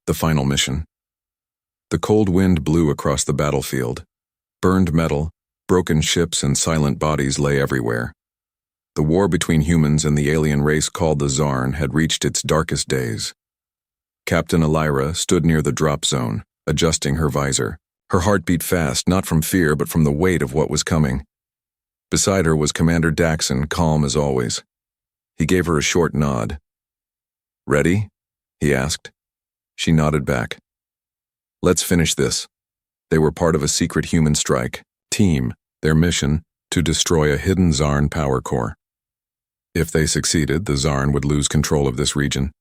The final mission. The cold wind blew across the battlefield. Burned metal, broken ships, and silent bodies lay everywhere. The war between humans and the alien race called the Zarn had reached its darkest days. Captain Elira stood near the drop zone, adjusting her visor. Her heart beat fast, not from fear but from the weight of what was coming. Beside her was Commander Daxon, calm as always. He gave her a short nod. "Ready?" he asked. She nodded back. "Let's finish this." They were part of a secret human strike. Team, their mission, to destroy a hidden Zarn power core. If they succeeded, the Zarn would lose control of this region.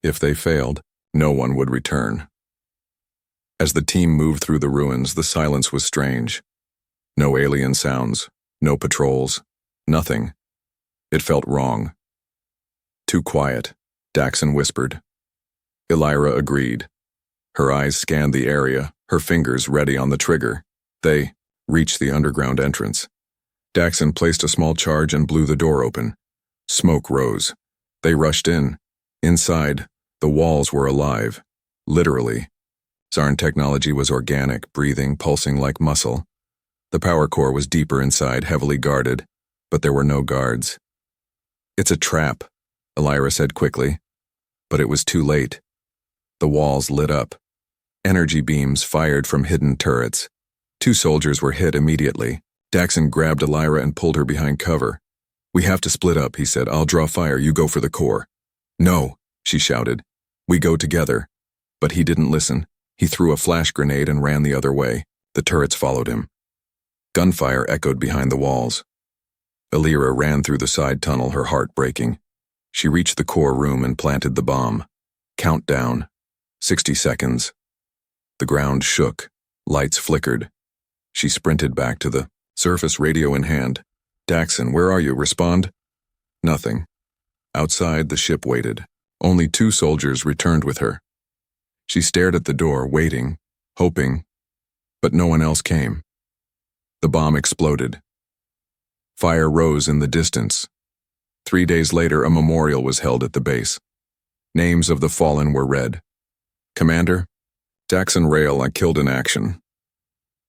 If they failed, no one would return. As the team moved through the ruins, the silence was strange. No alien sounds, no patrols, nothing. It felt wrong. "Too quiet," Daxon whispered. Elira agreed. Her eyes scanned the area, her fingers ready on the trigger. They reached the underground entrance. Daxon placed a small charge and blew the door open. Smoke rose. They rushed in. Inside, the walls were alive. Literally. Zarn technology was organic, breathing, pulsing like muscle. The power core was deeper inside, heavily guarded, but there were no guards. "It's a trap," Elira said quickly. But it was too late. The walls lit up. Energy beams fired from hidden turrets. 2 soldiers were hit immediately. Daxon grabbed Elira and pulled her behind cover. "We have to split up," he said. "I'll draw fire, you go for the core." "No," she shouted. "We go together." But he didn't listen. He threw a flash grenade and ran the other way. The turrets followed him. Gunfire echoed behind the walls. Elira ran through the side tunnel, her heart breaking. She reached the core room and planted the bomb. Countdown. 60 seconds. The ground shook. Lights flickered. She sprinted back to the surface, radio in hand. "Daxon, where are you? Respond." Nothing. Outside, the ship waited. Only 2 soldiers returned with her. She stared at the door, waiting, hoping, but no one else came. The bomb exploded. Fire rose in the distance. 3 days later, a memorial was held at the base. Names of the fallen were read. "Commander, Daxon Rail, I killed in action."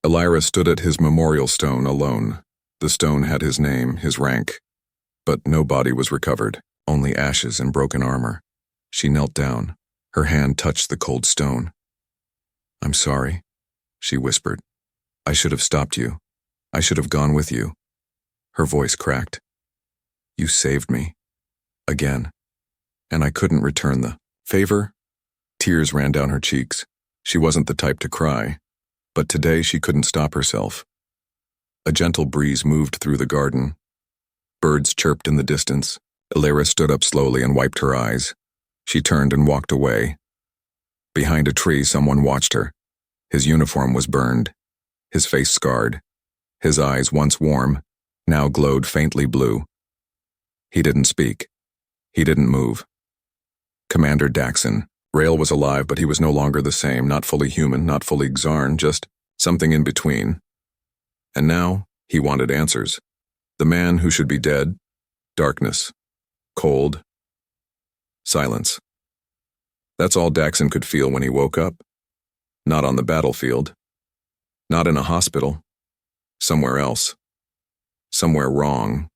Elira stood at his memorial stone alone. The stone had his name, his rank, but no body was recovered, only ashes and broken armor. She knelt down. Her hand touched the cold stone. "I'm sorry," she whispered. "I should have stopped you. I should have gone with you." Her voice cracked. "You saved me. Again. And I couldn't return the favor." Tears ran down her cheeks. She wasn't the type to cry, but today she couldn't stop herself. A gentle breeze moved through the garden. Birds chirped in the distance. Elira stood up slowly and wiped her eyes. She turned and walked away. Behind a tree, someone watched her. His uniform was burned, his face scarred. His eyes, once warm, now glowed faintly blue. He didn't speak. He didn't move. Commander Daxon. Rail was alive, but he was no longer the same, not fully human, not fully Xarn, just something in between. And now, he wanted answers. The man who should be dead. Darkness. Cold. Silence. That's all Daxon could feel when he woke up. Not on the battlefield. Not in a hospital. Somewhere else. Somewhere wrong.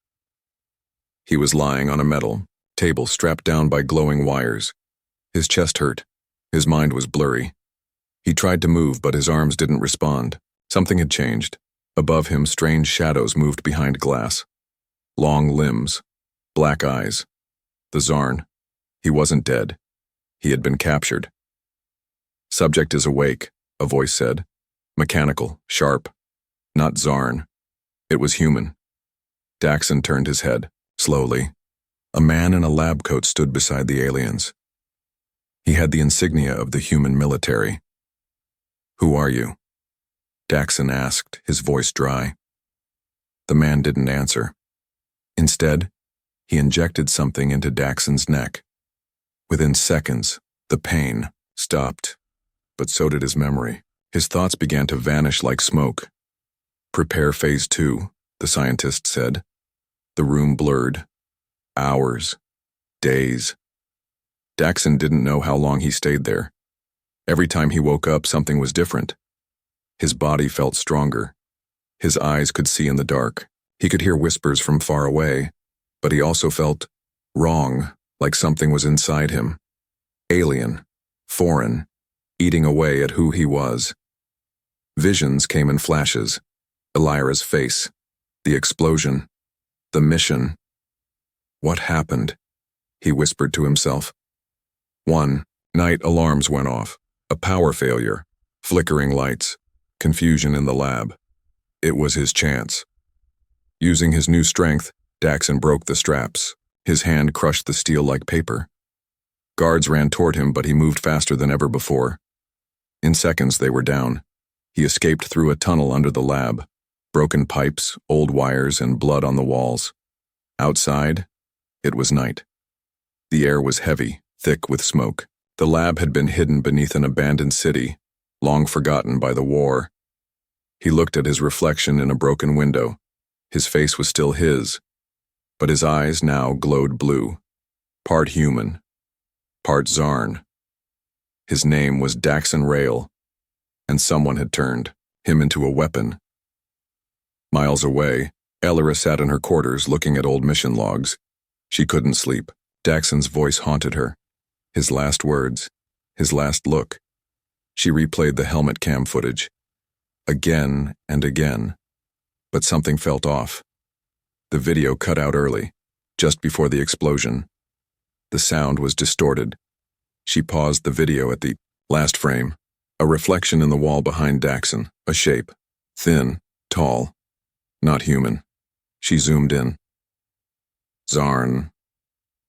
He was lying on a metal table strapped down by glowing wires. His chest hurt. His mind was blurry. He tried to move, but his arms didn't respond. Something had changed. Above him, strange shadows moved behind glass. Long limbs. Black eyes. The Zarn. He wasn't dead. He had been captured. "Subject is awake," a voice said. Mechanical, sharp. Not Zarn. It was human. Daxon turned his head, slowly. A man in a lab coat stood beside the aliens. He had the insignia of the human military. "Who are you?" Daxon asked, his voice dry. The man didn't answer. Instead, he injected something into Daxon's neck. Within seconds, the pain stopped, but so did his memory. His thoughts began to vanish like smoke. "Prepare phase 2, the scientist said. The room blurred. Hours. Days. Daxon didn't know how long he stayed there. Every time he woke up, something was different. His body felt stronger. His eyes could see in the dark. He could hear whispers from far away, but he also felt wrong, like something was inside him. Alien, foreign, eating away at who he was. Visions came in flashes. Elira's face, the explosion, the mission. What happened? He whispered to himself. One night, alarms went off. A power failure, flickering lights, confusion in the lab. It was his chance. Using his new strength, Daxon broke the straps. His hand crushed the steel like paper. Guards ran toward him, but he moved faster than ever before. In seconds, they were down. He escaped through a tunnel under the lab. Broken pipes, old wires, and blood on the walls. Outside, it was night. The air was heavy, thick with smoke. The lab had been hidden beneath an abandoned city, long forgotten by the war. He looked at his reflection in a broken window. His face was still his, but his eyes now glowed blue. Part human, part Zarn. His name was Daxon Rail, and someone had turned him into a weapon. Miles away, Elira sat in her quarters looking at old mission logs. She couldn't sleep. Daxon's voice haunted her. His last words, his last look. She replayed the helmet cam footage. Again and again. But something felt off. The video cut out early, just before the explosion. The sound was distorted. She paused the video at the last frame. A reflection in the wall behind Daxon, a shape. Thin, tall, not human. She zoomed in. Zarn.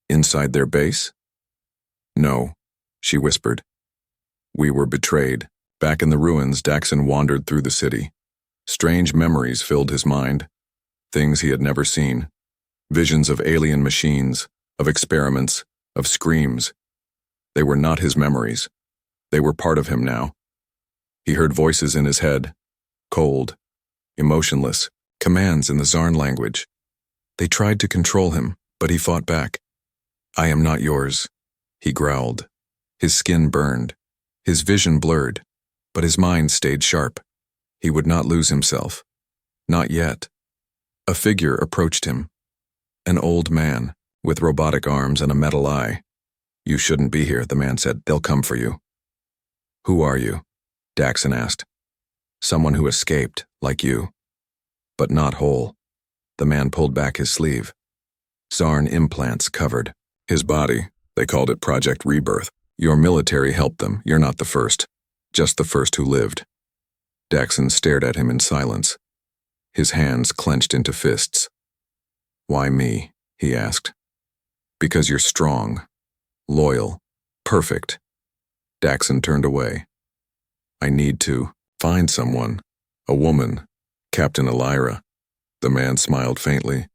Inside their base? No, she whispered. We were betrayed. Back in the ruins, Daxon wandered through the city. Strange memories filled his mind. Things he had never seen. Visions of alien machines, of experiments, of screams. They were not his memories. They were part of him now. He heard voices in his head. Cold. Emotionless. Commands in the Zarn language. They tried to control him, but he fought back. I am not yours, he growled. His skin burned. His vision blurred, but his mind stayed sharp. He would not lose himself. Not yet. A figure approached him. An old man, with robotic arms and a metal eye. You shouldn't be here, the man said. They'll come for you. Who are you? Daxon asked. Someone who escaped, like you. But not whole. The man pulled back his sleeve. Zarn implants covered. His body, they called it Project Rebirth. Your military helped them. You're not the first. Just the first who lived. Daxon stared at him in silence. His hands clenched into fists. Why me? He asked. Because you're strong, loyal, perfect. Daxon turned away. I need to find someone, a woman, Captain Elira. The man smiled faintly.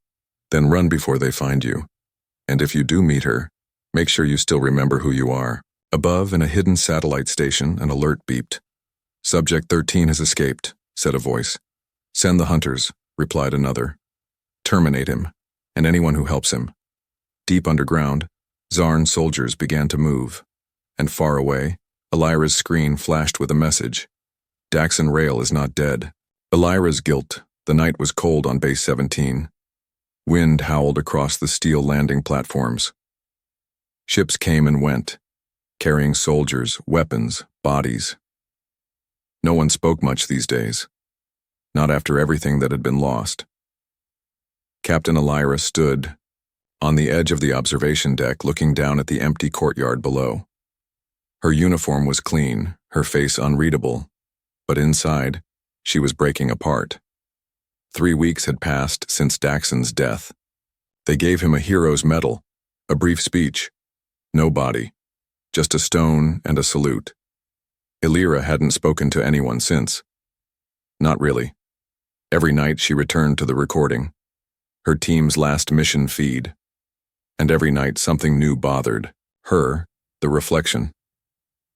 Then run before they find you. And if you do meet her, make sure you still remember who you are. Above, in a hidden satellite station, an alert beeped. Subject 13 has escaped, said a voice. Send the hunters, replied another. Terminate him, and anyone who helps him. Deep underground, Zarn soldiers began to move. And far away, Elira's screen flashed with a message. Daxon Rail is not dead. Elira's guilt. The night was cold on Base 17. Wind howled across the steel landing platforms. Ships came and went, carrying soldiers, weapons, bodies. No one spoke much these days. Not after everything that had been lost. Captain Elira stood on the edge of the observation deck, looking down at the empty courtyard below. Her uniform was clean, her face unreadable, but inside, she was breaking apart. 3 weeks had passed since Daxon's death. They gave him a hero's medal, a brief speech. No body, just a stone and a salute. Elira hadn't spoken to anyone since. Not really. Every night she returned to the recording, her team's last mission feed. And every night something new bothered her, the reflection,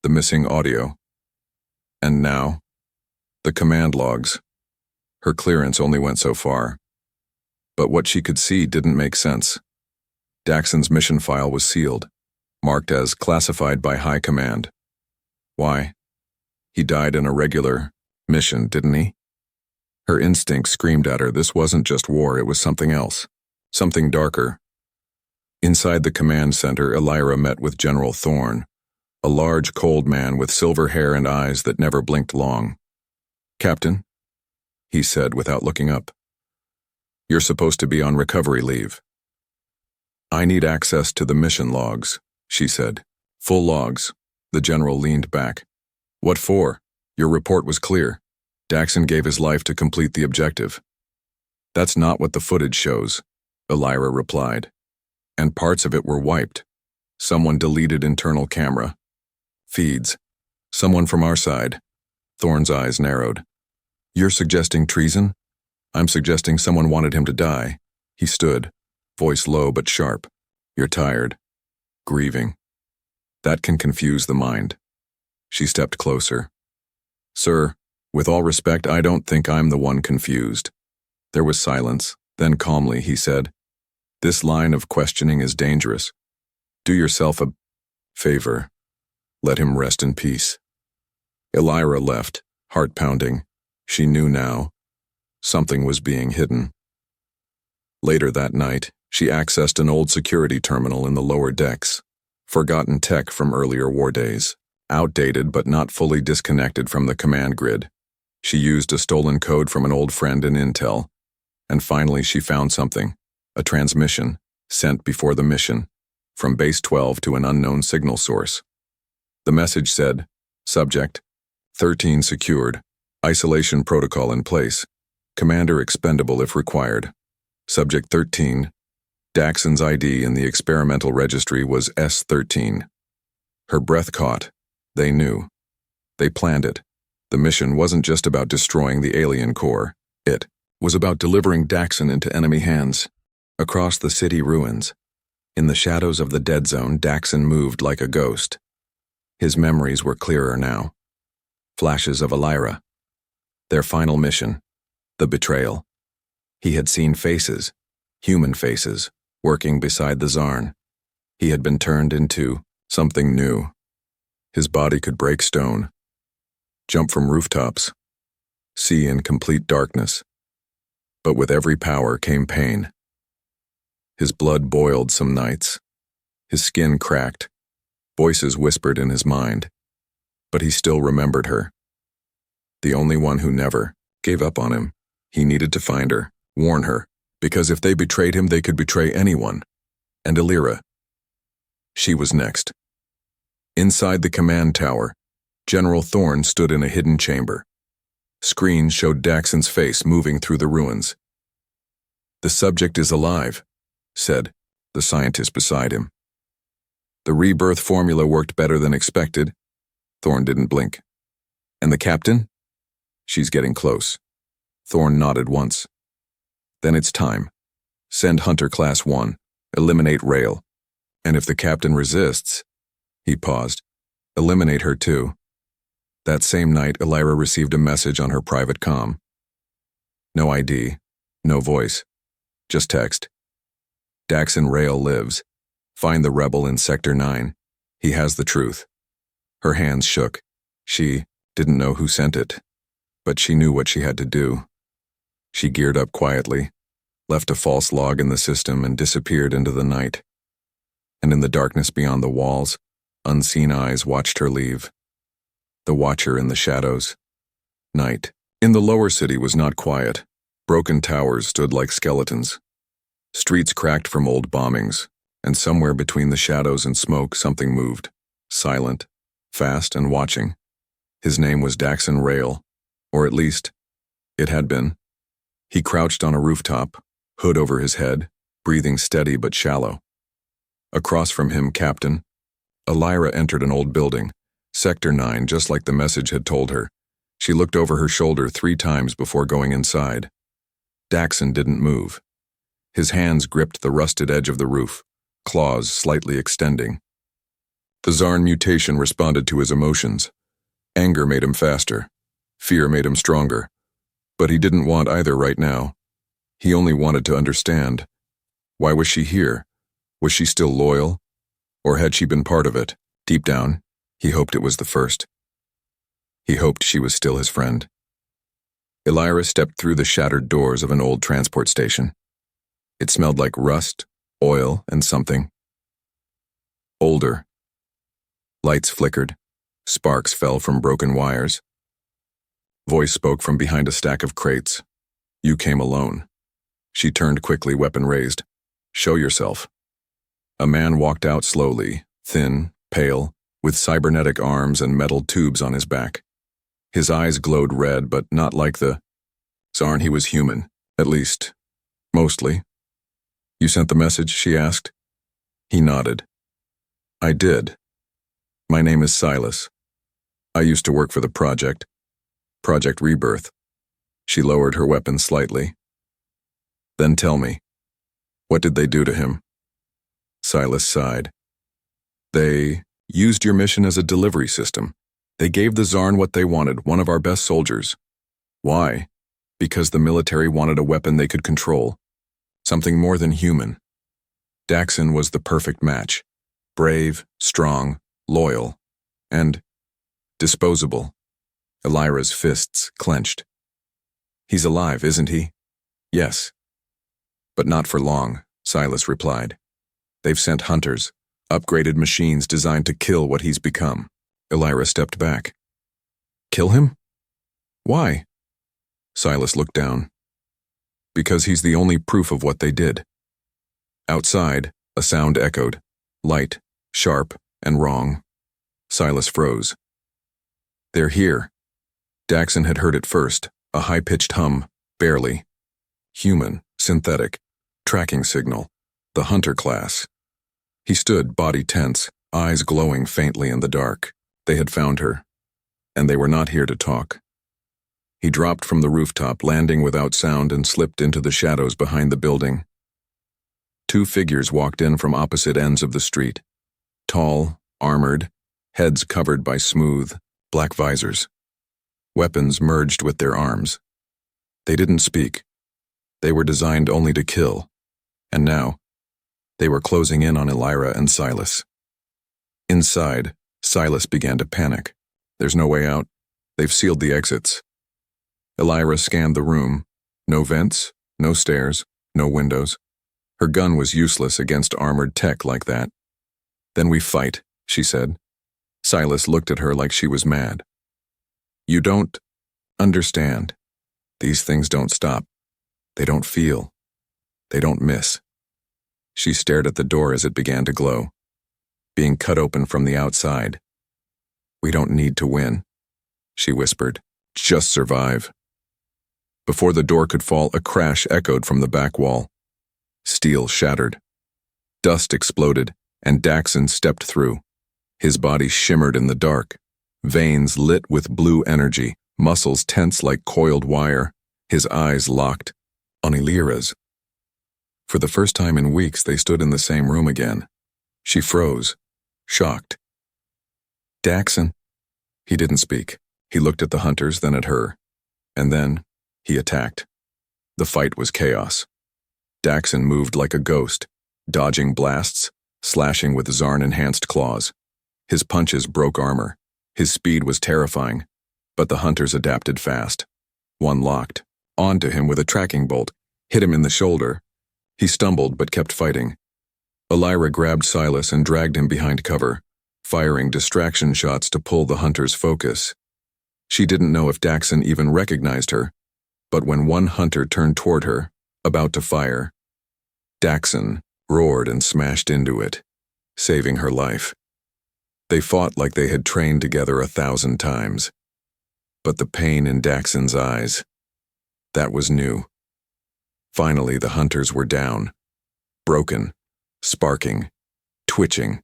the missing audio. And now, the command logs. Her clearance only went so far. But what she could see didn't make sense. Daxon's mission file was sealed, marked as classified by High Command. Why? He died in a regular mission, didn't he? Her instinct screamed at her this wasn't just war, it was something else. Something darker. Inside the command center, Elira met with General Thorn, a large, cold man with silver hair and eyes that never blinked long. "Captain," he said without looking up. "You're supposed to be on recovery leave." "I need access to the mission logs," she said. "Full logs." The general leaned back. "What for? Your report was clear. Daxon gave his life to complete the objective." "That's not what the footage shows," Elira replied. "And parts of it were wiped. Someone deleted internal camera feeds. Someone from our side." Thorn's eyes narrowed. "You're suggesting treason?" "I'm suggesting someone wanted him to die." He stood, voice low but sharp. "You're tired. Grieving. That can confuse the mind." She stepped closer. "Sir, with all respect, I don't think I'm the one confused." There was silence. Then calmly he said, "This line of questioning is dangerous. Do yourself a favor. Let him rest in peace." Elira left, heart pounding. She knew now. Something was being hidden. Later that night, she accessed an old security terminal in the lower decks. Forgotten tech from earlier war days. Outdated but not fully disconnected from the command grid. She used a stolen code from an old friend in Intel. And finally she found something. A transmission, sent before the mission, from Base 12 to an unknown signal source. The message said, "Subject, 13 secured. Isolation protocol in place. Commander expendable if required. Subject 13. Daxon's ID in the experimental registry was S13. Her breath caught. They knew. They planned it. The mission wasn't just about destroying the alien core. It was about delivering Daxon into enemy hands. Across the city ruins, in the shadows of the dead zone, Daxon moved like a ghost. His memories were clearer now. Flashes of Elira. Their final mission. The betrayal. He had seen faces, human faces, working beside the Zarn. He had been turned into something new. His body could break stone, jump from rooftops, see in complete darkness. But with every power came pain. His blood boiled some nights. His skin cracked. Voices whispered in his mind. But he still remembered her. The only one who never gave up on him. He needed to find her, warn her, because if they betrayed him, they could betray anyone. And Elira. She was next. Inside the command tower, General Thorn stood in a hidden chamber. Screens showed Daxon's face moving through the ruins. "The subject is alive," said the scientist beside him. "The rebirth formula worked better than expected." Thorn didn't blink. "And the captain?" "She's getting close." Thorn nodded once. "Then it's time. Send Hunter Class 1. Eliminate Rail. And if the captain resists..." He paused. "Eliminate her too." That same night, Elira received a message on her private comm. No ID, no voice, just text. "Daxon Rail lives. Find the rebel in Sector 9. He has the truth." Her hands shook. She didn't know who sent it, but she knew what she had to do. She geared up quietly, left a false log in the system, and disappeared into the night. And in the darkness beyond the walls, unseen eyes watched her leave. The watcher in the shadows. Night. In the lower city was not quiet. Broken towers stood like skeletons. Streets cracked from old bombings, and somewhere between the shadows and smoke something moved. Silent, fast, and watching. His name was Daxon Rail, or at least, it had been. He crouched on a rooftop, hood over his head, breathing steady but shallow. Across from him, Captain. Elira entered an old building, Sector 9, just like the message had told her. She looked over her shoulder 3 times before going inside. Daxon didn't move. His hands gripped the rusted edge of the roof, claws slightly extending. The Zarn mutation responded to his emotions. Anger made him faster. Fear made him stronger. But he didn't want either right now. He only wanted to understand. Why was she here? Was she still loyal? Or had she been part of it? Deep down, he hoped it was the first. He hoped she was still his friend. Elira stepped through the shattered doors of an old transport station. It smelled like rust, oil, and something. Older. Lights flickered. Sparks fell from broken wires. Voice spoke from behind a stack of crates. "You came alone." She turned quickly, weapon raised. "Show yourself." A man walked out slowly, thin, pale, with cybernetic arms and metal tubes on his back. His eyes glowed red, but not like the Zarn. He was human, at least, mostly. "You sent the message?" she asked. He nodded. "I did. My name is Silas. I used to work for the Project Rebirth." She lowered her weapon slightly. "Then tell me, what did they do to him?" Silas sighed. "They used your mission as a delivery system. They gave the Zarn what they wanted, one of our best soldiers. Why? Because the military wanted a weapon they could control. Something more than human. Daxon was the perfect match. Brave, strong, loyal, and disposable." Elira's fists clenched. "He's alive, isn't he?" "Yes. But not for long," Silas replied. "They've sent hunters, upgraded machines designed to kill what he's become." Elira stepped back. "Kill him? Why?" Silas looked down. "Because he's the only proof of what they did." Outside, a sound echoed, light, sharp, and wrong. Silas froze. "They're here." Daxon had heard it first, a high-pitched hum, barely. Human, synthetic, tracking signal, the hunter class. He stood, body tense, eyes glowing faintly in the dark. They had found her, and they were not here to talk. He dropped from the rooftop, landing without sound, and slipped into the shadows behind the building. Two figures walked in from opposite ends of the street. Tall, armored, heads covered by smooth, black visors. Weapons merged with their arms. They didn't speak. They were designed only to kill. And now, they were closing in on Elira and Silas. Inside, Silas began to panic. There's no way out. They've sealed the exits. Elira scanned the room. No vents, no stairs, no windows. Her gun was useless against armored tech like that. "Then we fight," she said. Silas looked at her like she was mad. "You don't understand. These things don't stop. They don't feel. They don't miss." She stared at the door as it began to glow, being cut open from the outside. "We don't need to win," she whispered. "Just survive." Before the door could fall, a crash echoed from the back wall. Steel shattered. Dust exploded, and Daxon stepped through. His body shimmered in the dark, veins lit with blue energy, muscles tense like coiled wire, his eyes locked on Elira's. For the first time in weeks, they stood in the same room again. She froze, shocked. "Daxon." He didn't speak. He looked at the hunters, then at her. And then, he attacked. The fight was chaos. Daxon moved like a ghost, dodging blasts, slashing with Zarn-enhanced claws. His punches broke armor. His speed was terrifying, but the hunters adapted fast. One locked onto him with a tracking bolt, hit him in the shoulder. He stumbled but kept fighting. Elira grabbed Silas and dragged him behind cover, firing distraction shots to pull the hunter's focus. She didn't know if Daxon even recognized her, but when one hunter turned toward her, about to fire, Daxon roared and smashed into it, saving her life. They fought like they had trained together 1,000 times. But the pain in Daxon's eyes, that was new. Finally, the hunters were down, broken, sparking, twitching.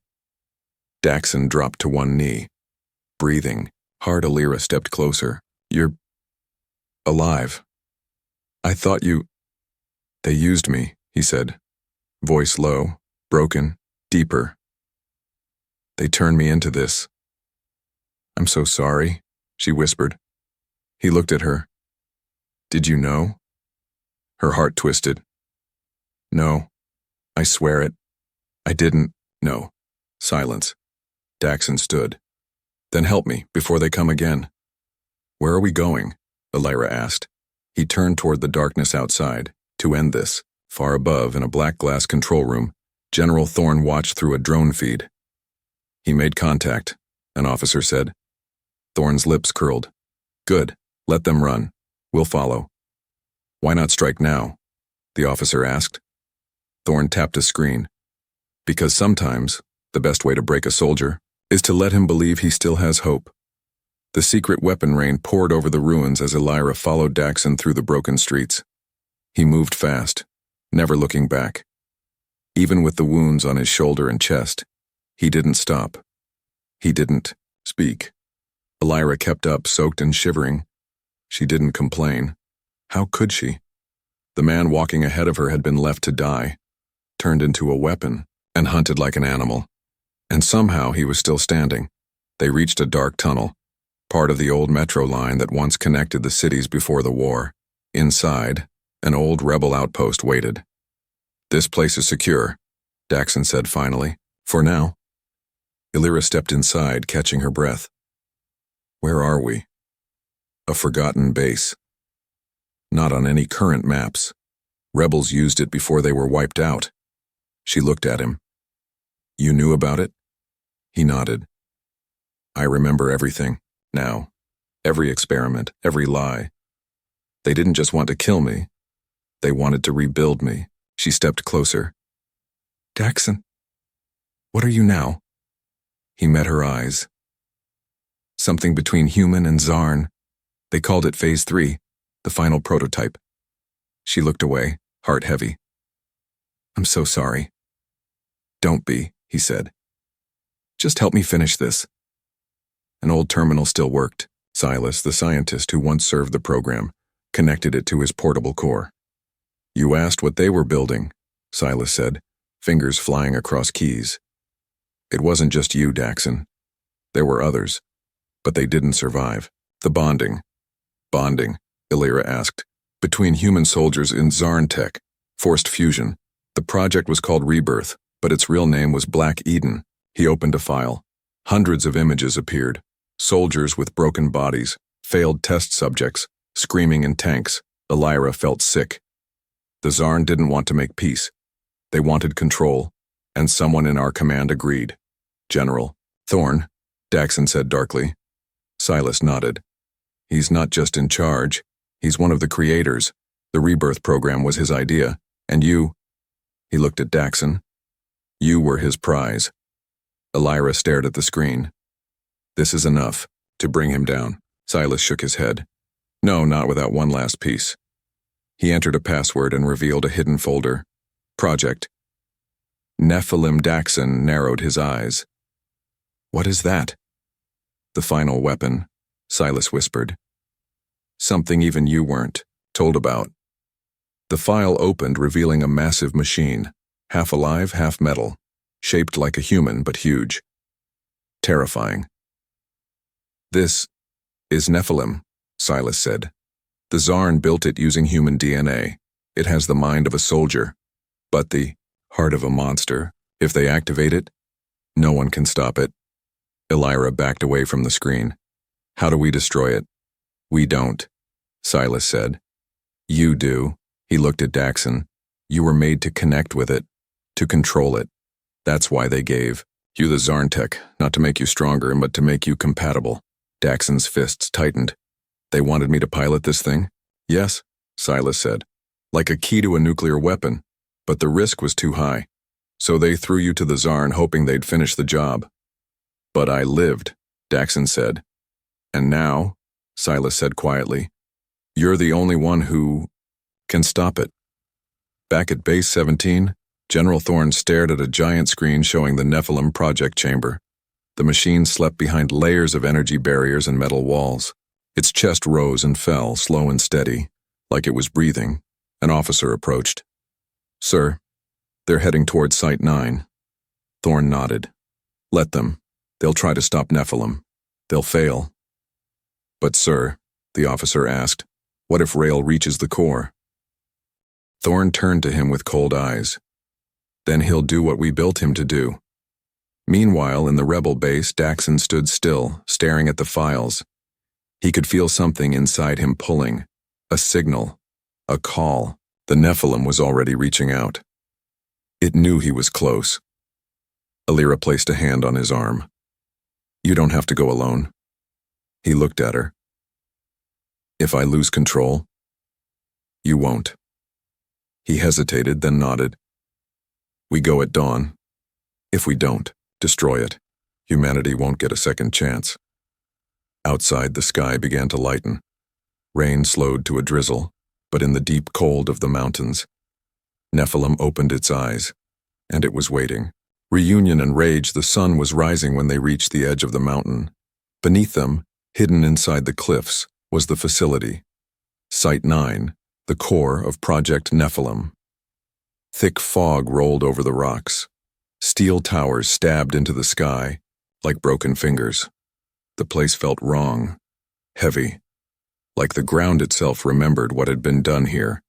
Daxon dropped to one knee, breathing hard. Elira stepped closer. "You're alive. I thought you—" "They used me," he said, voice low, broken, deeper. "They turned me into this." "I'm so sorry," she whispered. He looked at her. "Did you know?" Her heart twisted. "No, I swear it. I didn't know." Silence. Daxon stood. "Then help me before they come again." Where are we going? Elira asked. He turned toward the darkness outside. To end this, far above in a black glass control room, General Thorne watched through a drone feed. He made contact, an officer said. Thorne's lips curled. Good, let them run. We'll follow. Why not strike now? The officer asked. Thorne tapped a screen. Because sometimes, the best way to break a soldier is to let him believe he still has hope. The secret weapon rain poured over the ruins as Elira followed Daxon through the broken streets. He moved fast, never looking back. Even with the wounds on his shoulder and chest, he didn't stop. He didn't speak. Elira kept up, soaked and shivering. She didn't complain. How could she? The man walking ahead of her had been left to die, turned into a weapon, and hunted like an animal. And somehow he was still standing. They reached a dark tunnel, part of the old metro line that once connected the cities before the war. Inside, an old rebel outpost waited. This place is secure, Daxon said finally. For now. Elira stepped inside, catching her breath. Where are we? A forgotten base. Not on any current maps. Rebels used it before they were wiped out. She looked at him. You knew about it? He nodded. I remember everything, now. Every experiment, every lie. They didn't just want to kill me. They wanted to rebuild me. She stepped closer. Daxon, what are you now? He met her eyes. Something between human and Zarn. They called it Phase 3, the final prototype. She looked away, heart heavy. I'm so sorry. Don't be, he said. Just help me finish this. An old terminal still worked. Silas, the scientist who once served the program, connected it to his portable core. You asked what they were building, Silas said, fingers flying across keys. It wasn't just you, Daxon. There were others, but they didn't survive. The bonding, Elira asked, between human soldiers in Zarn tech, forced fusion. The project was called Rebirth, but its real name was Black Eden. He opened a file. Hundreds of images appeared. Soldiers with broken bodies, failed test subjects, screaming in tanks. Elira felt sick. The Zarn didn't want to make peace. They wanted control, and someone in our command agreed. General Thorne, Daxon said darkly. Silas nodded. He's not just in charge. He's one of the creators. The Rebirth program was his idea. And you, he looked at Daxon. You were his prize. Elira stared at the screen. This is enough to bring him down. Silas shook his head. No, not without one last piece. He entered a password and revealed a hidden folder. Project. Nephilim. Daxon narrowed his eyes. What is that? The final weapon, Silas whispered. Something even you weren't told about. The file opened, revealing a massive machine, half alive, half metal, shaped like a human but huge. Terrifying. This is Nephilim, Silas said. The Zarn built it using human DNA. It has the mind of a soldier, but the heart of a monster. If they activate it, no one can stop it. Elira backed away from the screen. How do we destroy it? We don't, Silas said. You do. He looked at Daxon. You were made to connect with it, to control it. That's why they gave you the Zarn tech, not to make you stronger, but to make you compatible. Daxon's fists tightened. They wanted me to pilot this thing? Yes, Silas said. Like a key to a nuclear weapon. But the risk was too high. So they threw you to the Zarn, hoping they'd finish the job. But I lived, Daxon said. And now, Silas said quietly, you're the only one who can stop it. Back at Base 17, General Thorne stared at a giant screen showing the Nephilim project chamber. The machine slept behind layers of energy barriers and metal walls. Its chest rose and fell, slow and steady, like it was breathing. An officer approached. Sir, they're heading towards Site 9. Thorne nodded. Let them. They'll try to stop Nephilim. They'll fail. But sir, the officer asked, what if Rail reaches the core? Thorne turned to him with cold eyes. Then he'll do what we built him to do. Meanwhile, in the rebel base, Daxon stood still, staring at the files. He could feel something inside him pulling, a signal, a call. The Nephilim was already reaching out. It knew he was close. Alira placed a hand on his arm. You don't have to go alone. He looked at her. If I lose control, you won't. He hesitated, then nodded. We go at dawn. If we don't, destroy it. Humanity won't get a second chance. Outside, the sky began to lighten. Rain slowed to a drizzle, but in the deep cold of the mountains, Nephilim opened its eyes, and it was waiting. Reunion and rage, the sun was rising when they reached the edge of the mountain. Beneath them, hidden inside the cliffs, was the facility. Site 9, the core of Project Nephilim. Thick fog rolled over the rocks. Steel towers stabbed into the sky, like broken fingers. The place felt wrong, heavy, like the ground itself remembered what had been done here.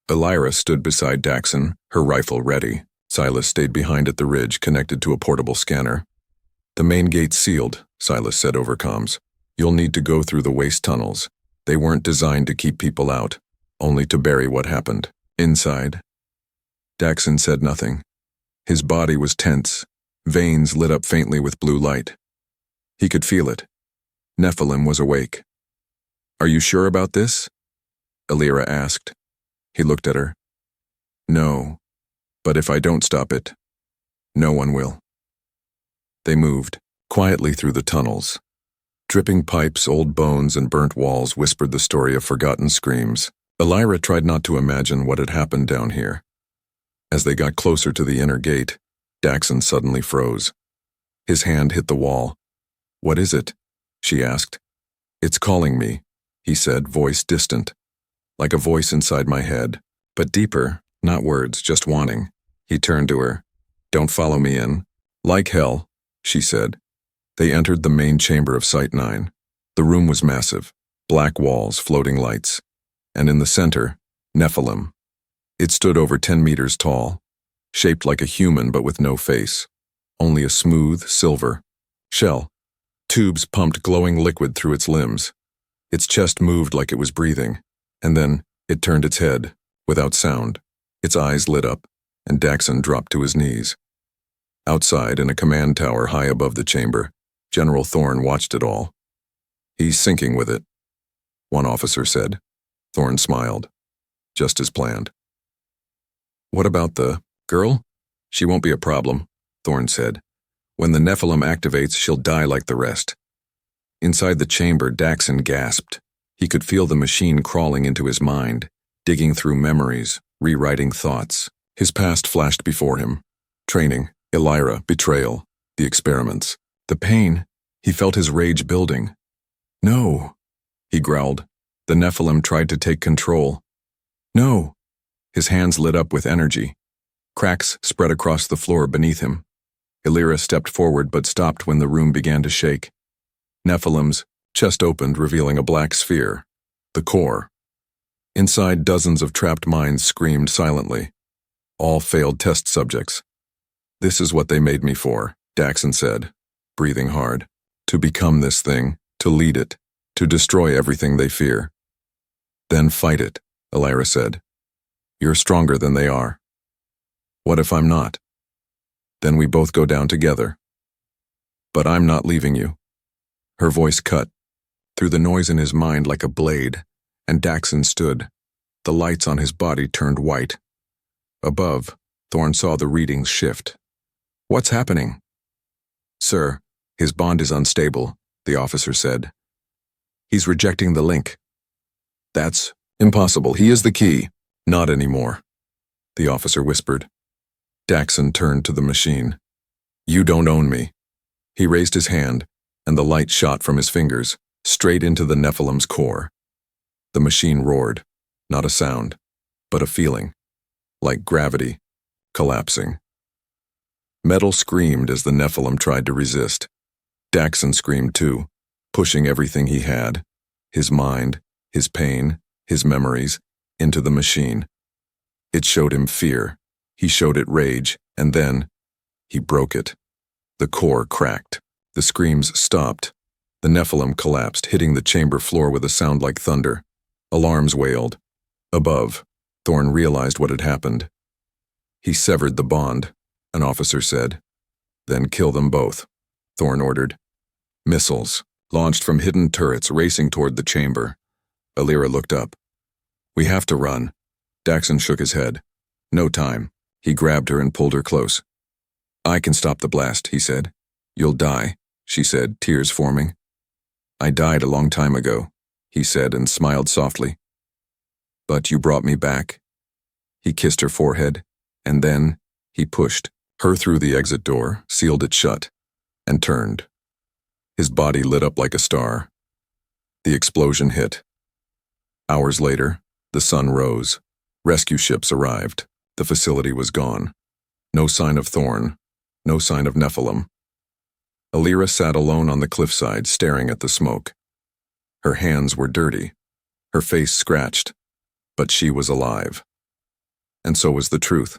Alira stood beside Daxon, her rifle ready. Silas stayed behind at the ridge, connected to a portable scanner. The main gate's sealed, Silas said over comms. You'll need to go through the waste tunnels. They weren't designed to keep people out, only to bury what happened. Inside, Daxon said nothing. His body was tense, veins lit up faintly with blue light. He could feel it. Nephilim was awake. Are you sure about this? Alira asked. He looked at her. No, but if I don't stop it, no one will. They moved, quietly through the tunnels. Dripping pipes, old bones, and burnt walls whispered the story of forgotten screams. Alira tried not to imagine what had happened down here. As they got closer to the inner gate, Daxon suddenly froze. His hand hit the wall. What is it? She asked. It's calling me, he said, voice distant, like a voice inside my head, but deeper, not words, just wanting. He turned to her. Don't follow me in. Like hell, she said. They entered the main chamber of Site 9. The room was massive, black walls, floating lights, and in the center, Nephilim. It stood over 10 meters tall, shaped like a human but with no face, only a smooth, silver shell. Tubes pumped glowing liquid through its limbs. Its chest moved like it was breathing, and then it turned its head, without sound. Its eyes lit up, and Daxon dropped to his knees. Outside, in a command tower high above the chamber, General Thorne watched it all. He's syncing with it, one officer said. Thorne smiled. Just as planned. What about the girl? She won't be a problem, Thorne said. When the Nephilim activates, she'll die like the rest. Inside the chamber, Daxon gasped. He could feel the machine crawling into his mind, digging through memories, rewriting thoughts. His past flashed before him. Training, Alira, betrayal, the experiments. The pain, he felt his rage building. No, he growled. The Nephilim tried to take control. No. His hands lit up with energy. Cracks spread across the floor beneath him. Alira stepped forward but stopped when the room began to shake. Nephilim's chest opened, revealing a black sphere, the core. Inside, dozens of trapped minds screamed silently. All failed test subjects. This is what they made me for, Daxon said, breathing hard. To become this thing, to lead it, to destroy everything they fear. Then fight it, Alira said. You're stronger than they are. What if I'm not? Then we both go down together. But I'm not leaving you. Her voice cut through the noise in his mind like a blade, and Daxon stood. The lights on his body turned white. Above, Thorne saw the readings shift. What's happening? Sir, his bond is unstable, the officer said. He's rejecting the link. That's impossible. He is the key. Not anymore, the officer whispered. Daxon turned to the machine. You don't own me. He raised his hand, and the light shot from his fingers, straight into the Nephilim's core. The machine roared, not a sound, but a feeling, like gravity, collapsing. Metal screamed as the Nephilim tried to resist. Daxon screamed too, pushing everything he had, his mind, his pain, his memories, into the machine. It showed him fear. He showed it rage, and then he broke it. The core cracked. The screams stopped. The Nephilim collapsed, hitting the chamber floor with a sound like thunder. Alarms wailed. Above, Thorn realized what had happened. He severed the bond, an officer said. Then kill them both, Thorn ordered. Missiles, launched from hidden turrets, racing toward the chamber. Alira looked up. We have to run. Daxon shook his head. No time. He grabbed her and pulled her close. I can stop the blast, he said. You'll die, she said, tears forming. I died a long time ago, he said and smiled softly. But you brought me back. He kissed her forehead, and then he pushed her through the exit door, sealed it shut, and turned. His body lit up like a star. The explosion hit. Hours later, the sun rose. Rescue ships arrived. The facility was gone. No sign of Thorn. No sign of Nephilim. Alira sat alone on the cliffside, staring at the smoke. Her hands were dirty, her face scratched, but she was alive. And so was the truth.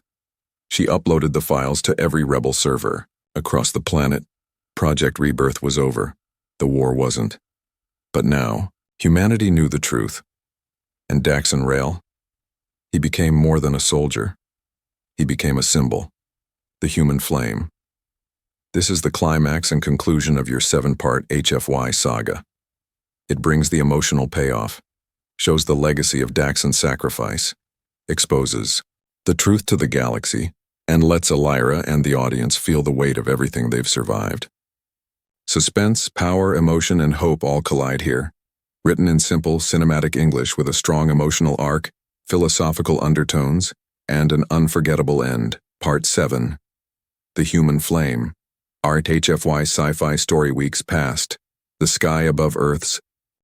She uploaded the files to every rebel server across the planet. Project Rebirth was over. The war wasn't. But now, humanity knew the truth. And Daxon Rail? He became more than a soldier. He became a symbol. The human flame. This is the climax and conclusion of your 7-part HFY saga. It brings the emotional payoff, shows the legacy of Daxon's sacrifice, exposes the truth to the galaxy, and lets Alira and the audience feel the weight of everything they've survived. Suspense, power, emotion, and hope all collide here. Written in simple, cinematic English with a strong emotional arc, philosophical undertones, and an unforgettable end. Part 7. The Human Flame. Art HFY Sci-Fi Story Weeks passed. The sky above Earth's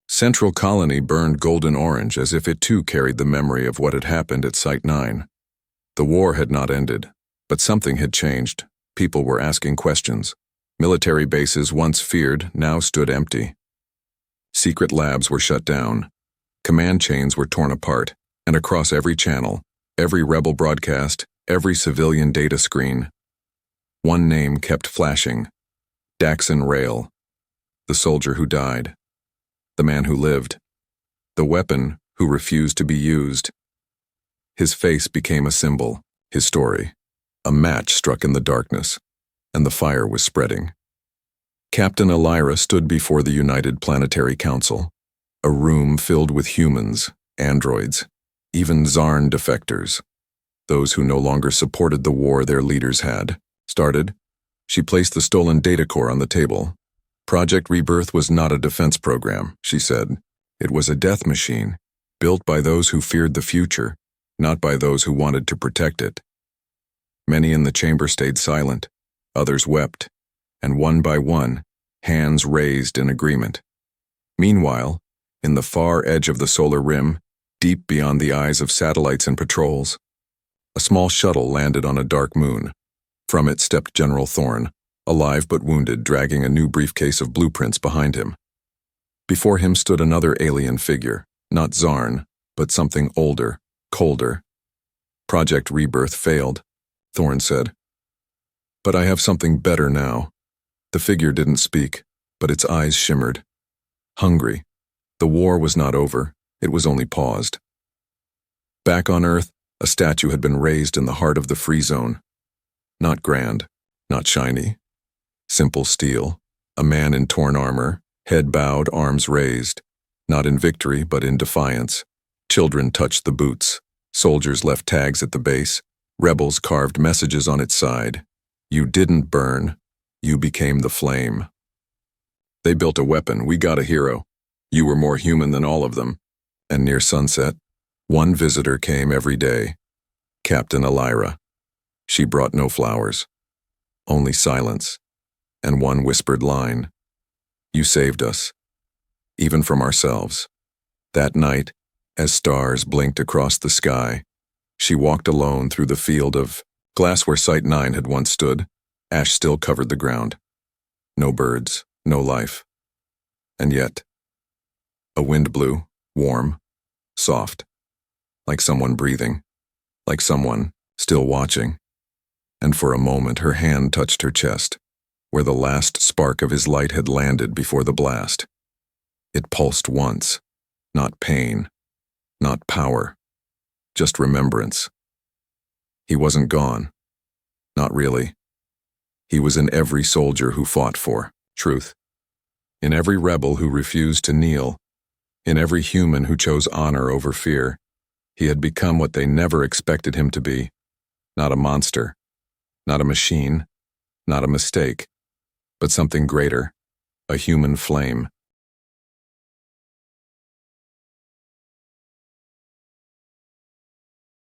central colony burned golden orange as if it too carried the memory of what had happened at Site 9. The war had not ended, but something had changed. People were asking questions. Military bases once feared now stood empty. Secret labs were shut down. Command chains were torn apart, and across every channel, every rebel broadcast, every civilian data screen, one name kept flashing. Daxon Rail. The soldier who died. The man who lived. The weapon who refused to be used. His face became a symbol, his story. A match struck in the darkness, and the fire was spreading. Captain Alira stood before the United Planetary Council, a room filled with humans, androids, even Zarn defectors, those who no longer supported the war their leaders had started. She placed the stolen data core on the table. Project Rebirth was not a defense program, she said. It was a death machine, built by those who feared the future, not by those who wanted to protect it. Many in the chamber stayed silent, others wept, and one by one, hands raised in agreement. Meanwhile, in the far edge of the solar rim, deep beyond the eyes of satellites and patrols, a small shuttle landed on a dark moon. From it stepped General Thorn, alive but wounded, dragging a new briefcase of blueprints behind him. Before him stood another alien figure, not Zarn, but something older, colder. Project Rebirth failed, Thorn said. But I have something better now. The figure didn't speak, but its eyes shimmered. Hungry. The war was not over, it was only paused. Back on Earth, a statue had been raised in the heart of the free zone. Not grand, not shiny. Simple steel, a man in torn armor, head bowed, arms raised. Not in victory, but in defiance. Children touched the boots. Soldiers left tags at the base. Rebels carved messages on its side. You didn't burn. You became the flame. They built a weapon. We got a hero. You were more human than all of them. And near sunset, one visitor came every day. Captain Alira. She brought no flowers, only silence, and one whispered line. You saved us, even from ourselves. That night, as stars blinked across the sky, she walked alone through the field of glass where Site 9 had once stood. Ash still covered the ground. No birds, no life. And yet, a wind blew, warm, soft, like someone breathing, like someone still watching. And for a moment her hand touched her chest. where the last spark of his light had landed before the blast. It pulsed once, not pain, not power, just remembrance. He wasn't gone. Not really. He was in every soldier who fought for truth, in every rebel who refused to kneel, in every human who chose honor over fear. He had become what they never expected him to be. Not a monster, not a machine, not a mistake, but something greater, a human flame.